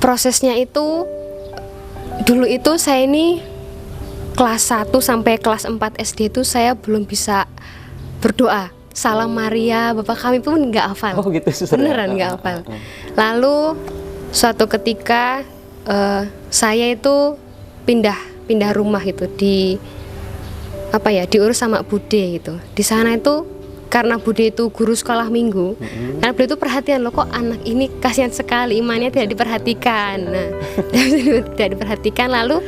prosesnya itu dulu itu saya ini kelas 1 sampai kelas 4 SD itu saya belum bisa berdoa. Salam Maria, Bapak kami pun nggak hafal. Oh gitu, suster. Beneran nggak hafal. Lalu suatu ketika saya itu pindah rumah gitu diurus sama Bude gitu. Di sana itu karena Bude itu guru sekolah minggu, karena beliau itu perhatian loh, kok anak ini kasihan sekali imannya tidak diperhatikan. Nah, tidak diperhatikan, lalu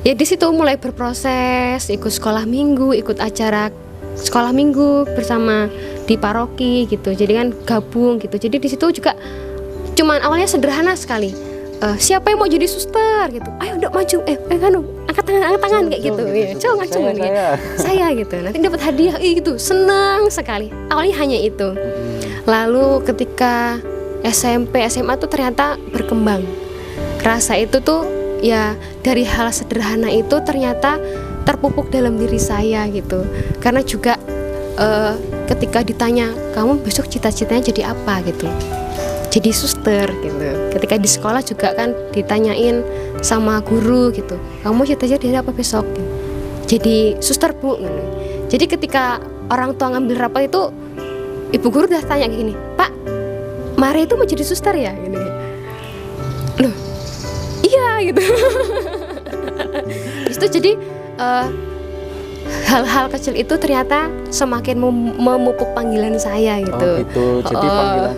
ya di situ mulai berproses, ikut sekolah minggu, ikut acara sekolah minggu bersama di paroki gitu. Jadi kan gabung gitu. Jadi di situ juga cuman awalnya sederhana sekali. Siapa yang mau jadi suster gitu, ayo dok maju, angkat tangan kayak gitu, ya coba ngacung saya gitu, nanti dapat hadiah gitu, senang sekali. Awalnya hanya itu. Lalu ketika SMP SMA tuh ternyata berkembang, rasa itu tuh ya dari hal sederhana itu ternyata terpupuk dalam diri saya gitu. Karena juga ketika ditanya kamu besok cita-citanya jadi apa gitu, jadi suster gitu. Ketika di sekolah juga kan ditanyain sama guru gitu, kamu cita-cita jadi apa besok? Jadi suster bu. Jadi ketika orang tua ngambil rapat itu, ibu guru udah tanya gini, Pak, Maria itu mau jadi suster ya? Gini. Loh, iya gitu. Terus itu jadi hal-hal kecil itu ternyata semakin memupuk panggilan saya gitu. Oh gitu. Jadi panggilan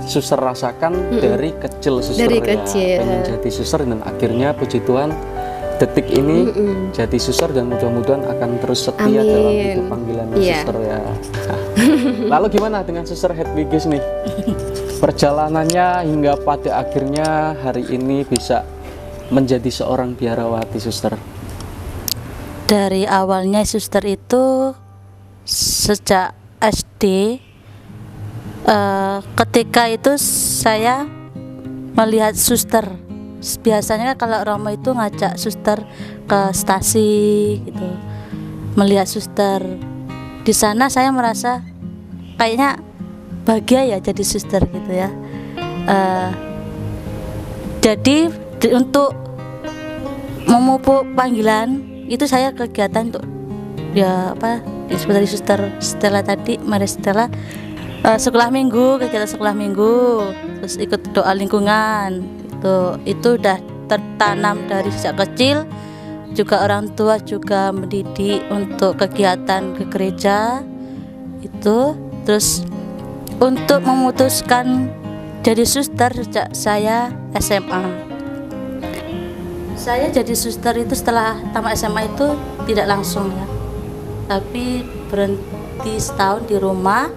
suster rasakan dari kecil suster. Dari kecil. Pengen jadi suster dan akhirnya puji Tuhan detik ini jadi suster dan mudah-mudahan akan terus setia dalam hidup panggilan suster ya. Lalu gimana dengan suster Hedwiges nih? Perjalanannya hingga pada akhirnya hari ini bisa menjadi seorang biarawati suster. Dari awalnya suster itu sejak SD, ketika itu saya melihat suster. Biasanya kalau Romo itu ngajak suster ke stasi gitu, melihat suster. Di sana saya merasa kayaknya bahagia ya jadi suster gitu ya. Jadi untuk memupuk panggilan itu saya kegiatan untuk ya seperti suster Stella tadi, Maria Stella, sekolah minggu, kegiatan sekolah minggu, terus ikut doa lingkungan itu udah tertanam dari sejak kecil. Juga orang tua juga mendidik untuk kegiatan ke gereja itu. Terus untuk memutuskan jadi suster sejak saya SMA. Saya jadi suster itu setelah tamat SMA itu tidak langsung ya, tapi berhenti setahun di rumah.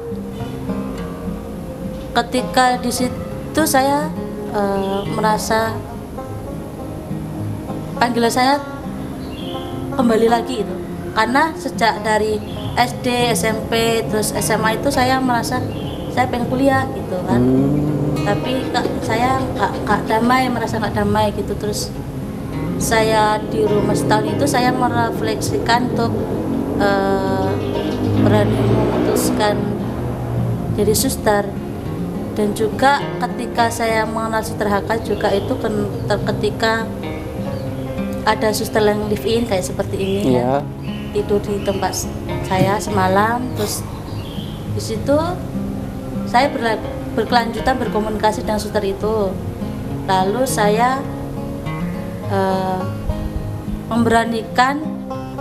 Ketika di situ saya merasa panggilan saya kembali lagi itu, karena sejak dari SD, SMP, terus SMA itu saya merasa saya pengen kuliah gitu kan, tapi saya nggak damai, merasa nggak damai gitu. Terus saya di rumah setahun itu saya merefleksikan untuk berani memutuskan jadi suster. Dan juga ketika saya mengenal suster HK juga itu ketika ada suster yang live in kayak seperti ini ya, tidur di tempat saya semalam. Terus di situ saya berkelanjutan berkomunikasi dengan suster itu. Lalu saya memberanikan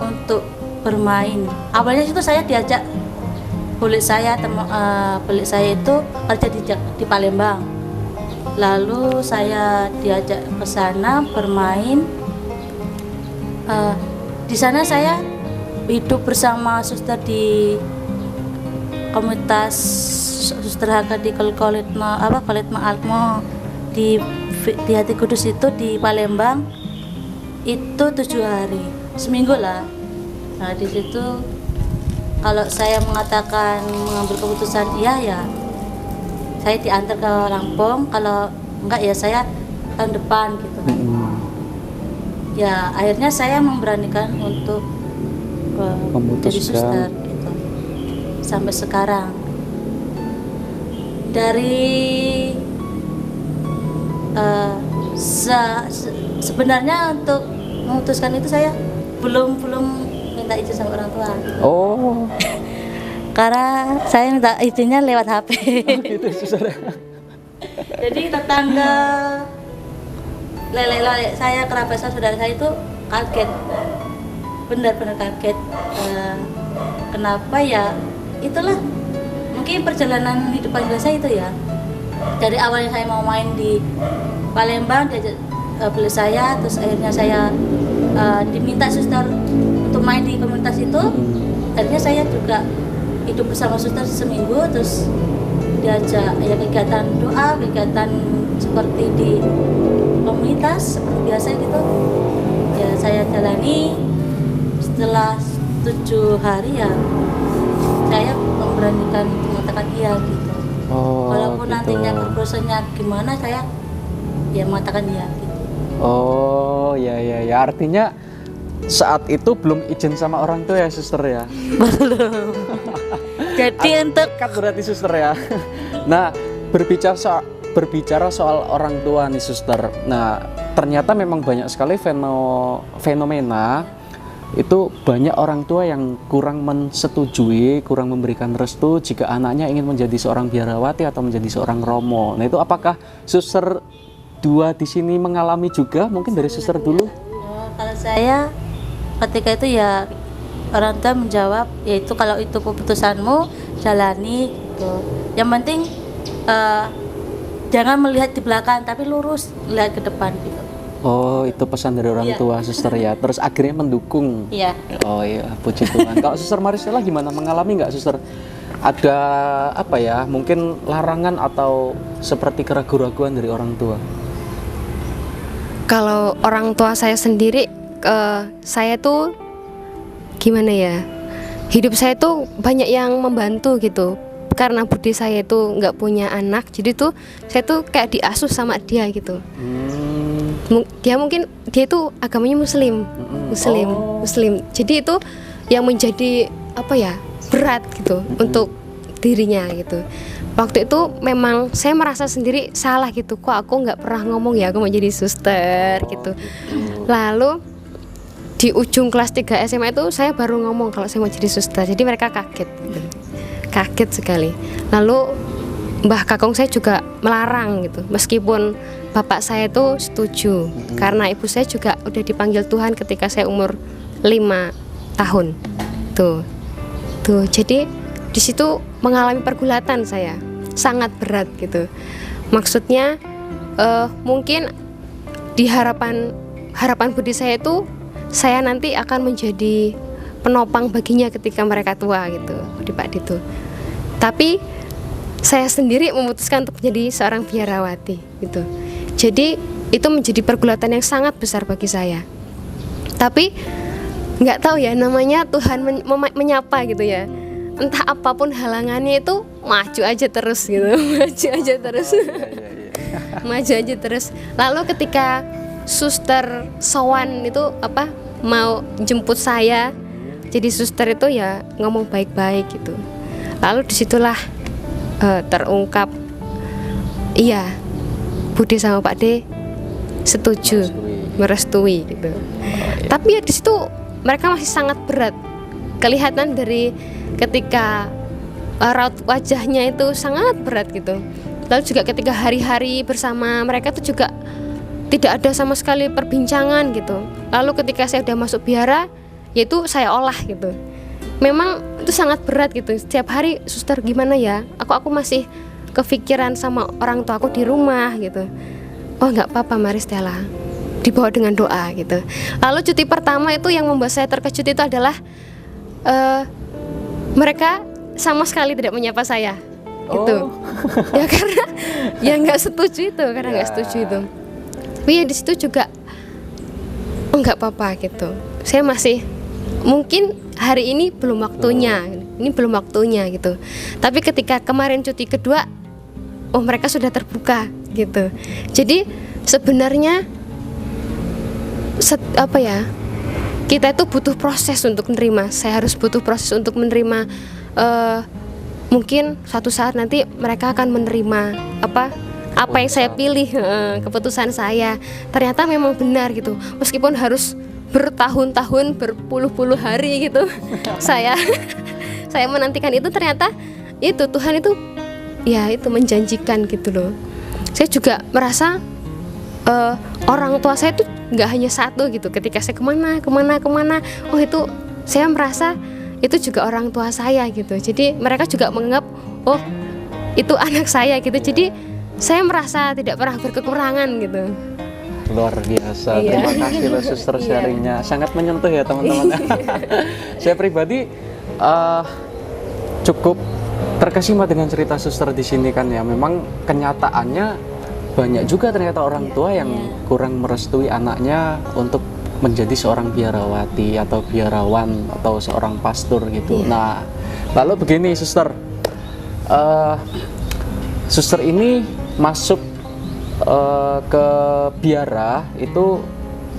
untuk bermain. Awalnya itu saya diajak bulik saya itu kerja di Palembang. Lalu saya diajak ke sana bermain. Di sana saya hidup bersama suster di komunitas suster HK di Koletma Almo di Hati Kudus itu di Palembang. Itu 7 hari, seminggu lah. Nah di situ kalau saya mengatakan mengambil keputusan iya ya saya diantar ke Lampung, kalau enggak ya saya tahun depan gitu kan. Ya akhirnya saya memberanikan untuk jadi suster gitu sampai sekarang. Dari sebenarnya untuk memutuskan itu saya belum minta izin sama orang tua. Oh. Karena saya minta izinnya lewat HP. Oh, gitu suster. Jadi tetangga lele saya, kerabat saya, saudara saya itu kaget, benar-benar kaget. Kenapa ya? Itulah mungkin perjalanan hidup panggilan saya itu ya. Dari awalnya saya mau main di Palembang, diajak beli saya, terus akhirnya saya diminta suster untuk main di komunitas itu. Akhirnya saya juga hidup bersama suster seminggu, terus diajak ya kegiatan doa, kegiatan seperti di komunitas seperti biasa gitu. Ya saya jalani. Setelah 7 hari ya saya memberanikan untuk mengatakan iya gitu. Walaupun gitu. nantinya keputusannya gimana, saya ya mengatakan iya gitu. Oh ya, artinya saat itu belum izin sama orang tua ya suster ya? Belum. Jadi untuk Kat berarti suster ya. Nah, berbicara soal orang tua nih suster. Nah, ternyata memang banyak sekali fenomena itu, banyak orang tua yang kurang mensetujui, kurang memberikan restu jika anaknya ingin menjadi seorang biarawati atau menjadi seorang romo. Nah, itu apakah suster dua di sini mengalami juga? Mungkin dari suster dulu. Kalau saya ketika itu ya orang tua menjawab, yaitu kalau itu keputusanmu jalani gitu. Yang penting jangan melihat di belakang tapi lurus, lihat ke depan gitu. Oh, itu pesan dari orang tua suster ya. Terus akhirnya mendukung. Iya. Oh iya, puji Tuhan. Kalau suster Marisela gimana, mengalami nggak suster? Ada apa ya? Mungkin larangan atau seperti keraguan-keraguan dari orang tua? Kalau orang tua saya sendiri, saya tuh gimana ya, hidup saya tuh banyak yang membantu gitu. Karena budi saya itu nggak punya anak, jadi tuh saya tuh kayak diasuh sama dia gitu. Dia itu agamanya muslim. Jadi itu yang menjadi apa ya, berat gitu untuk dirinya gitu. Waktu itu memang saya merasa sendiri salah gitu, kok aku nggak pernah ngomong ya aku mau jadi suster gitu. Lalu di ujung kelas 3 SMA itu saya baru ngomong kalau saya mau jadi suster. Jadi mereka kaget gitu. Kaget sekali. Lalu mbah kakung saya juga melarang gitu, meskipun bapak saya itu setuju, karena ibu saya juga udah dipanggil Tuhan ketika saya umur 5 tahun. Tuh jadi di situ mengalami pergulatan saya sangat berat gitu. Maksudnya mungkin di harapan budi saya itu saya nanti akan menjadi penopang baginya ketika mereka tua gitu, di Pak Dito. Tapi saya sendiri memutuskan untuk menjadi seorang biarawati gitu. Jadi itu menjadi pergulatan yang sangat besar bagi saya. Tapi nggak tahu ya, namanya Tuhan menyapa gitu ya. Entah apapun halangannya itu maju aja terus gitu. Maju aja terus. Lalu ketika suster sowan itu mau jemput saya jadi suster itu ya ngomong baik-baik gitu. Lalu disitulah terungkap, iya Budi sama Pak D setuju, merestui gitu. Tapi ya di situ mereka masih sangat berat. Kelihatan dari ketika raut wajahnya itu sangat berat gitu. Lalu juga ketika hari-hari bersama mereka itu juga tidak ada sama sekali perbincangan gitu. Lalu ketika saya udah masuk biara, yaitu saya olah gitu. Memang itu sangat berat gitu. Setiap hari, suster gimana ya? Aku masih kepikiran sama orang tua aku di rumah gitu. Oh nggak apa-apa Maristella, dibawa dengan doa gitu. Lalu cuti pertama itu yang membuat saya terkejut itu adalah mereka sama sekali tidak menyapa saya gitu. Ya karena ya nggak setuju itu, Tapi ya di situ juga nggak apa-apa gitu. Saya masih mungkin hari ini belum waktunya gitu. Tapi ketika kemarin cuti kedua, oh mereka sudah terbuka gitu. Jadi sebenarnya kita itu butuh proses untuk menerima. Saya harus butuh proses untuk menerima. Mungkin suatu saat nanti mereka akan menerima apa yang saya pilih, keputusan saya ternyata memang benar gitu. Meskipun harus bertahun-tahun, berpuluh-puluh hari gitu, saya menantikan itu, ternyata itu Tuhan itu ya itu menjanjikan gitu loh. Saya juga merasa orang tua saya tuh nggak hanya satu gitu. Ketika saya kemana, oh itu saya merasa itu juga orang tua saya gitu. Jadi mereka juga menganggap oh itu anak saya gitu. Jadi saya merasa tidak pernah berkekurangan gitu. Luar biasa, terima kasih loh suster sharingnya, sangat menyentuh ya teman-teman. Saya pribadi cukup terkesima dengan cerita suster di sini kan ya. Memang kenyataannya banyak juga ternyata orang tua yang kurang merestui anaknya untuk menjadi seorang biarawati atau biarawan atau seorang pastor gitu. Nah, lalu begini suster, suster ini masuk ke biara itu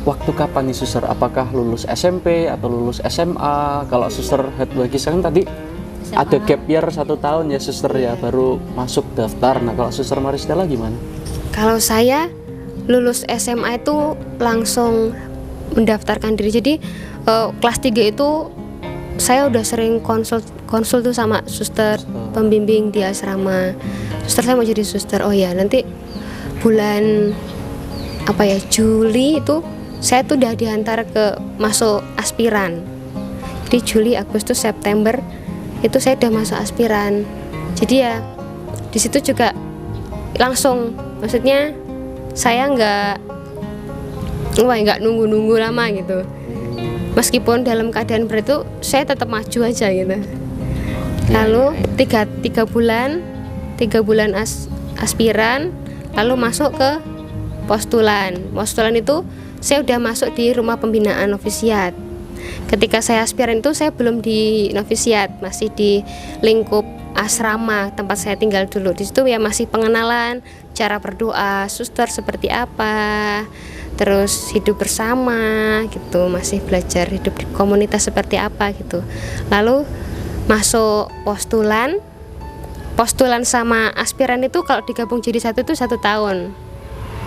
waktu kapan nih suster? Apakah lulus SMP atau lulus SMA? Kalau suster Hedwigis kan tadi SMA. Ada gap year 1 tahun ya suster ya, baru masuk daftar. Nah kalau suster Maristella gimana? Kalau saya lulus SMA itu langsung mendaftarkan diri. Jadi kelas 3 itu saya udah sering konsul tuh sama suster pembimbing di asrama. Suster, saya mau jadi suster. Oh ya, nanti bulan Juli itu saya tuh udah diantar ke masuk aspiran. Jadi Juli, Agustus, September itu saya udah masuk aspiran. Jadi ya di situ juga langsung, maksudnya saya nggak nunggu lama gitu. Meskipun dalam keadaan berat itu saya tetap maju aja gitu. Lalu tiga bulan aspiran, lalu masuk ke postulan itu saya udah masuk di rumah pembinaan novisiat. Ketika saya aspiran itu saya belum di novisiat, masih di lingkup asrama tempat saya tinggal dulu. Di situ ya masih pengenalan cara berdoa, suster seperti apa, terus hidup bersama gitu, masih belajar hidup di komunitas seperti apa gitu. Lalu masuk postulan sama aspiran itu kalau digabung jadi satu itu 1 tahun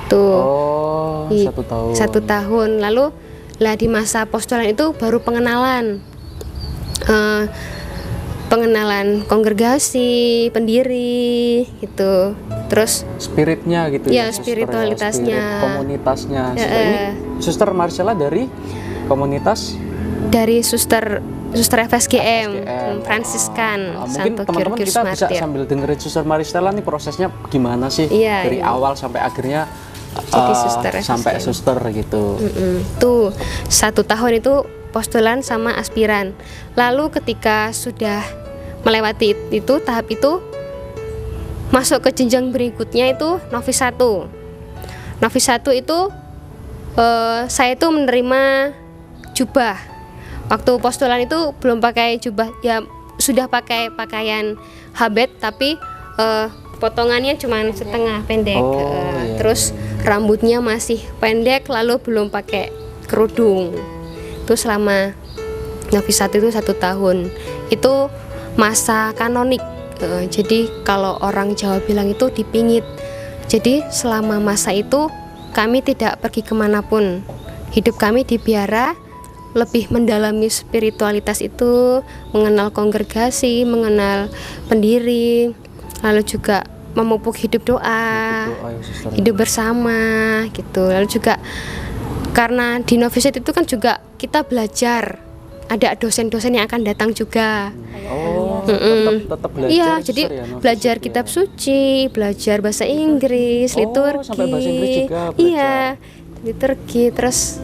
tuh. Oh, 1 tahun. 1 tahun. Lalu lah di masa postulan itu baru pengenalan kongregasi, pendiri gitu. Terus spiritnya gitu ya, suster, spiritualitasnya, spirit komunitasnya. Ini Suster Marcella dari komunitas? Dari Suster FSGM, Fransiskan, mungkin Santo teman-teman Georgius kita bisa Martir. sambil dengerin Suster Marcella nih prosesnya gimana sih dari awal sampai akhirnya jadi suster sampai suster gitu. Tuh 1 tahun itu postulan sama aspiran. Lalu ketika sudah melewati itu tahap itu, masuk ke jenjang berikutnya itu Novis 1. Novis 1 itu saya itu menerima jubah. Waktu postulan itu belum pakai jubah, ya sudah pakai pakaian habit tapi potongannya cuma setengah pendek. Terus rambutnya masih pendek, lalu belum pakai kerudung. Itu selama Novis 1 itu 1 tahun. Itu masa kanonik. Jadi kalau orang Jawa bilang itu dipingit. Jadi selama masa itu kami tidak pergi kemanapun. Hidup kami di biara, lebih mendalami spiritualitas itu, mengenal kongregasi, mengenal pendiri, lalu juga memupuk hidup doa, hidup bersama gitu. Lalu juga karena di novisiat itu kan juga kita belajar, ada dosen-dosen yang akan datang juga. Tetap belajar. Iya, jadi belajar kitab suci, belajar bahasa Inggris, liturgi. Sampai bahasa Inggris juga belajar. Iya, liturgi, terus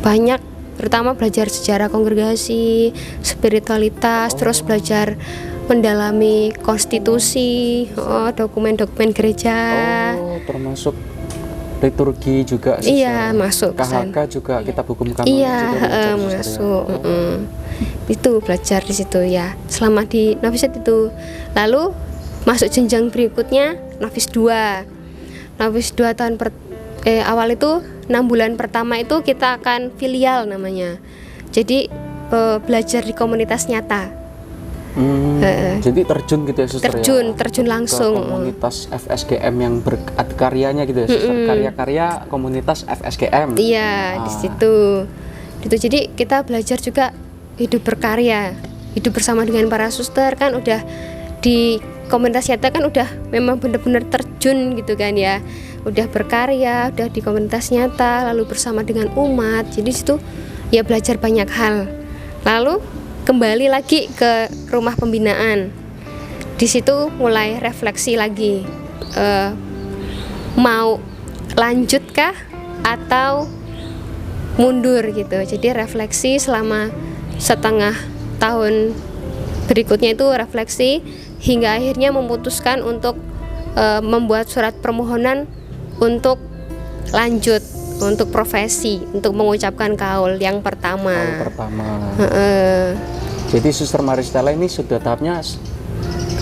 banyak, terutama belajar sejarah kongregasi, spiritualitas, terus belajar mendalami konstitusi, dokumen-dokumen gereja. Termasuk liturgi juga. Iya, masuk. KHK juga, kitab hukum kanon. Iya, masuk. Itu belajar di situ ya selama di novisiat itu. Lalu masuk jenjang berikutnya Novis 2. Novis 2 tahun awal itu 6 bulan pertama itu kita akan filial namanya. Jadi belajar di komunitas nyata. Jadi terjun gitu ya suster terjun langsung ke komunitas FSGM yang berkaryanya gitu ya suster, karya-karya komunitas FSGM. Iya, di situ. Itu jadi kita belajar juga hidup berkarya, hidup bersama dengan para suster. Kan udah di komunitas nyata kan udah memang benar-benar terjun gitu kan ya, udah berkarya, udah di komunitas nyata, lalu bersama dengan umat. Jadi situ ya belajar banyak hal. Lalu kembali lagi ke rumah pembinaan. Di situ mulai refleksi lagi, mau lanjutkah atau mundur gitu. Jadi refleksi selama setengah tahun berikutnya itu refleksi hingga akhirnya memutuskan untuk membuat surat permohonan untuk lanjut untuk profesi, untuk mengucapkan kaul yang pertama. Kaul pertama. Jadi Suster Maristella ini sudah tahapnya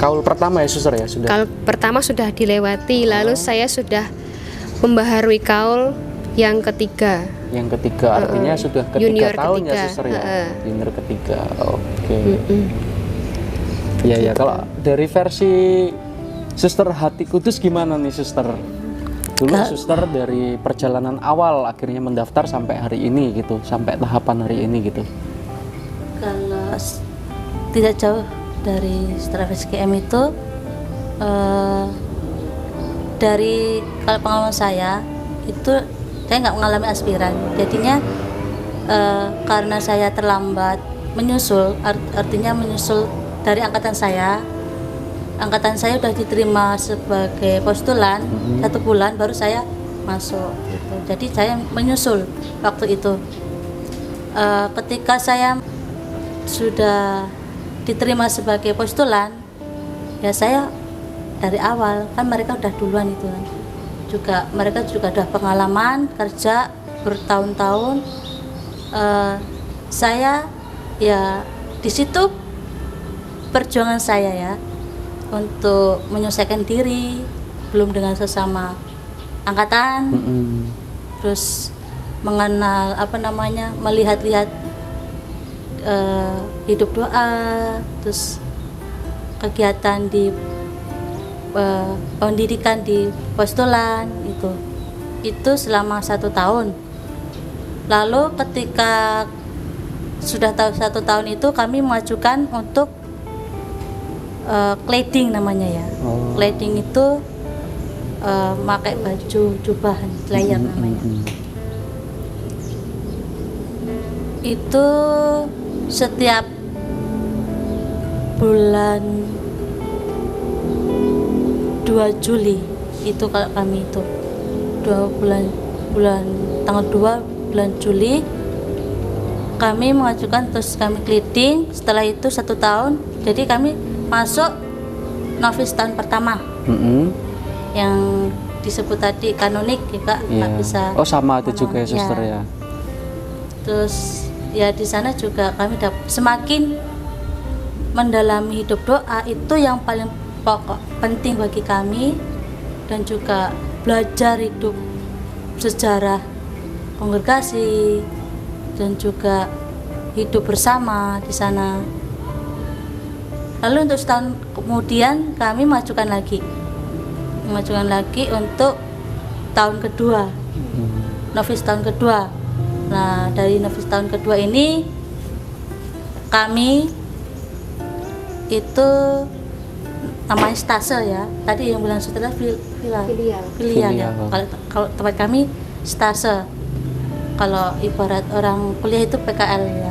kaul pertama ya suster ya sudah. Kaul pertama sudah dilewati, lalu saya sudah membaharui kaul yang ketiga. Yang ketiga artinya sudah ketiga junior tahun ketiga. Ya suster ya. Junior ketiga. Oke. Ya kalau dari versi Suster Hati Kudus gimana nih suster? Dulu suster dari perjalanan awal akhirnya mendaftar sampai hari ini gitu, sampai tahapan hari ini gitu. Kalau tidak jauh dari setelah FSGM itu dari kalau pengalaman saya itu saya nggak mengalami aspiran, jadinya karena saya terlambat menyusul, artinya menyusul dari angkatan saya sudah diterima sebagai postulan 1 bulan baru saya masuk gitu. Jadi saya menyusul waktu itu. Ketika saya sudah diterima sebagai postulan, ya saya dari awal, kan mereka udah duluan itu kan. Mereka juga udah pengalaman kerja bertahun-tahun. Saya ya di situ perjuangan saya ya untuk menyelesaikan diri, belum dengan sesama angkatan, terus mengenal melihat-lihat hidup doa, terus kegiatan di pendidikan di postulan itu selama 1 tahun. Lalu ketika sudah 1 tahun itu kami mengajukan untuk cladding namanya ya. Cladding itu pakai baju jubah layer namanya. Itu setiap bulan 2 Juli itu kalau kami itu 2 bulan tanggal 2 bulan Juli kami mengajukan, terus kami cladding. Setelah itu 1 tahun, jadi kami masuk novis tahun pertama yang disebut tadi kanonik ya Kak, nggak bisa. Oh sama itu juga ya suster ya. Terus ya di sana juga kami semakin mendalami hidup doa, itu yang paling pokok penting bagi kami, dan juga belajar hidup sejarah kongregasi dan juga hidup bersama di sana. Lalu untuk setahun kemudian kami mengajukan lagi untuk tahun kedua, novis tahun kedua. Nah dari novis tahun kedua ini kami itu namanya stase ya. Tadi yang bilang setelah filial ya. Kalau tempat kami stase. Kalau ibarat orang kuliah itu PKL ya.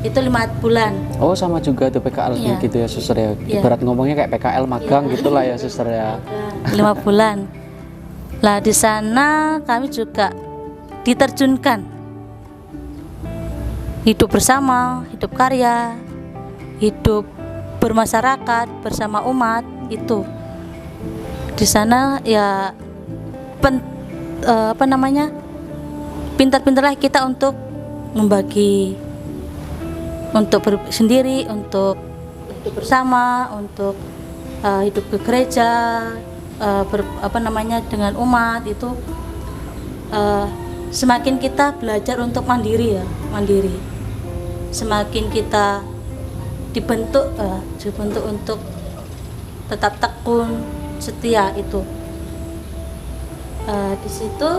Itu 5 bulan. Oh sama juga tuh PKL-nya gitu ya suster ya. Ibarat ngomongnya kayak PKL magang gitulah ya suster ya. 5 bulan. Lah di sana kami juga diterjunkan hidup bersama, hidup karya, hidup bermasyarakat bersama umat itu. Di sana ya pintar-pintarlah kita untuk membagi, untuk sendiri, untuk hidup bersama, untuk hidup ke gereja, dengan umat itu. Semakin kita belajar untuk mandiri. Semakin kita dibentuk untuk tetap tekun setia itu. Di situ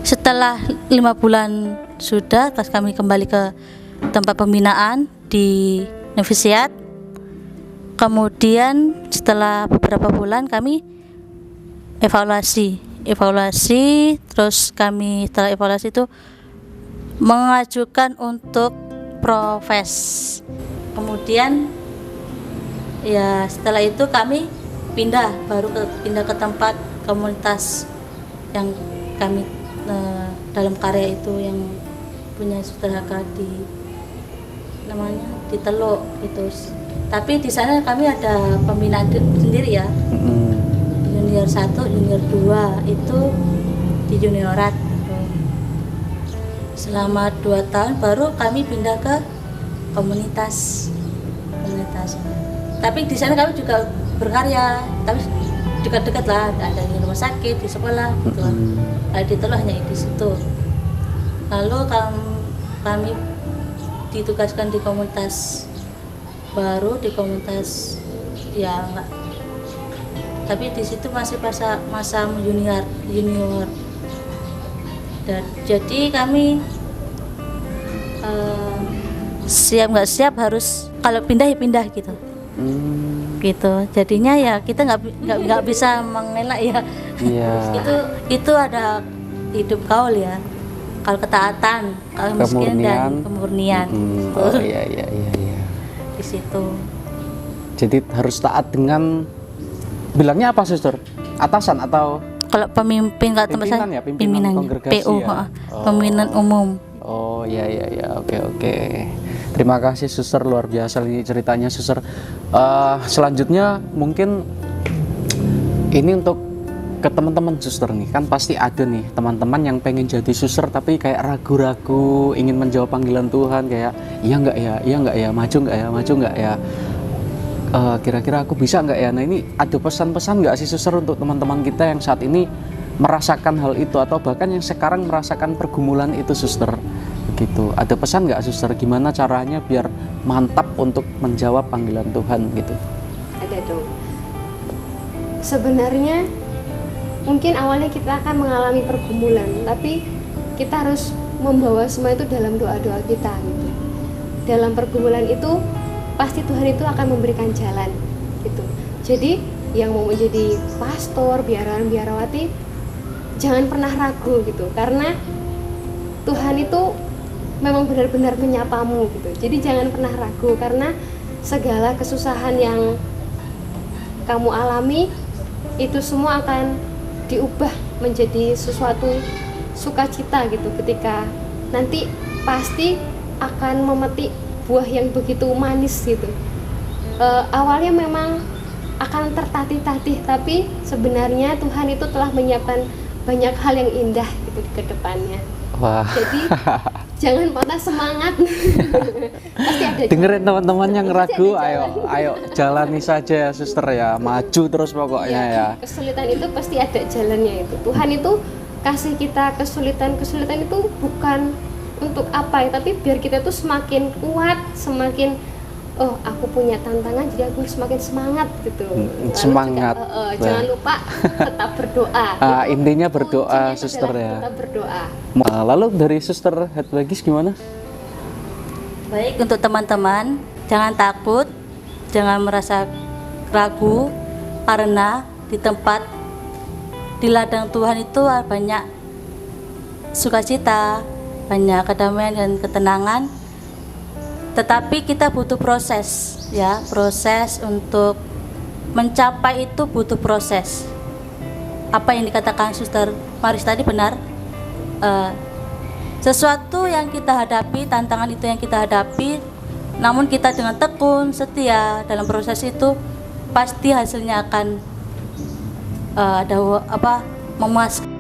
setelah 5 bulan sudah, pas kami kembali ke tempat pembinaan di novisiat. Kemudian setelah beberapa bulan kami evaluasi, terus kami setelah evaluasi itu mengajukan untuk profes. Kemudian ya setelah itu kami pindah ke tempat komunitas yang kami dalam karya itu yang punya saudara di namanya di Teluk gitu. Tapi di sana kami ada pembinaan sendiri ya. Junior 1, junior 2 itu di juniorat. Selama 2 tahun baru kami pindah ke komunitas. Tapi di sana kami juga berkarya, tapi dekat-dekat lah, ada di rumah sakit, di sekolah gitu. Di Teluk hanya di situ. Lalu kami ditugaskan di komunitas baru, di komunitas ya enggak, tapi di situ masih masa junior. Dan jadi kami siap nggak siap harus kalau pindah ya pindah gitu. Gitu. Jadinya ya kita nggak bisa mengelak ya. Itu ada hidup kaul ya. Kalau ketaatan, kalau miskin dan kemurnian. Oh iya. Di situ. Jadi harus taat dengan, bilangnya apa suster? Atasan atau? Kalau pemimpin kalau tempat saya pimpinan kongregasi PU, ya? pemimpinan umum. Oh iya, oke. Terima kasih suster, luar biasa nih ceritanya suster. Selanjutnya mungkin ini untuk ke teman-teman suster nih, kan pasti ada nih teman-teman yang pengen jadi suster tapi kayak ragu-ragu, ingin menjawab panggilan Tuhan, kayak iya nggak ya, maju nggak ya, kira-kira aku bisa nggak ya. Nah ini ada pesan-pesan nggak sih suster untuk teman-teman kita yang saat ini merasakan hal itu atau bahkan yang sekarang merasakan pergumulan itu suster, gitu? Ada pesan nggak suster, gimana caranya biar mantap untuk menjawab panggilan Tuhan gitu? Ada dong. Sebenarnya mungkin awalnya kita akan mengalami pergumulan, tapi kita harus membawa semua itu dalam doa-doa kita gitu. Dalam pergumulan itu pasti Tuhan itu akan memberikan jalan gitu. Jadi yang mau menjadi pastor, biarawati, jangan pernah ragu gitu, karena Tuhan itu memang benar-benar menyapamu gitu. Jadi jangan pernah ragu, karena segala kesusahan yang kamu alami itu semua akan diubah menjadi sesuatu sukacita gitu, ketika nanti pasti akan memetik buah yang begitu manis gitu. Awalnya memang akan tertatih-tatih, tapi sebenarnya Tuhan itu telah menyiapkan banyak hal yang indah gitu ke depannya. Wah. Jadi jangan patah semangat. Pasti ada. Dengerin teman-teman yang ragu, ayo jalani saja ya suster ya, maju terus pokoknya ya. Kesulitan itu pasti ada jalannya itu. Tuhan itu kasih kita kesulitan itu bukan untuk apa ya, tapi biar kita tuh semakin kuat, semakin aku punya tantangan, jadi aku semakin semangat gitu. Semangat. Jangan lupa tetap berdoa. Intinya berdoa suster ya. Tetap berdoa. Lalu dari suster Hedwigis gimana? Baik, untuk teman-teman jangan takut, jangan merasa ragu, karena di ladang Tuhan itu banyak sukacita, banyak kedamaian dan ketenangan. Tetapi kita butuh proses ya, proses untuk mencapai itu butuh proses. Apa yang dikatakan Suster Maris tadi benar, sesuatu yang kita hadapi, tantangan itu yang kita hadapi, namun kita dengan tekun, setia dalam proses itu, pasti hasilnya akan memuaskan.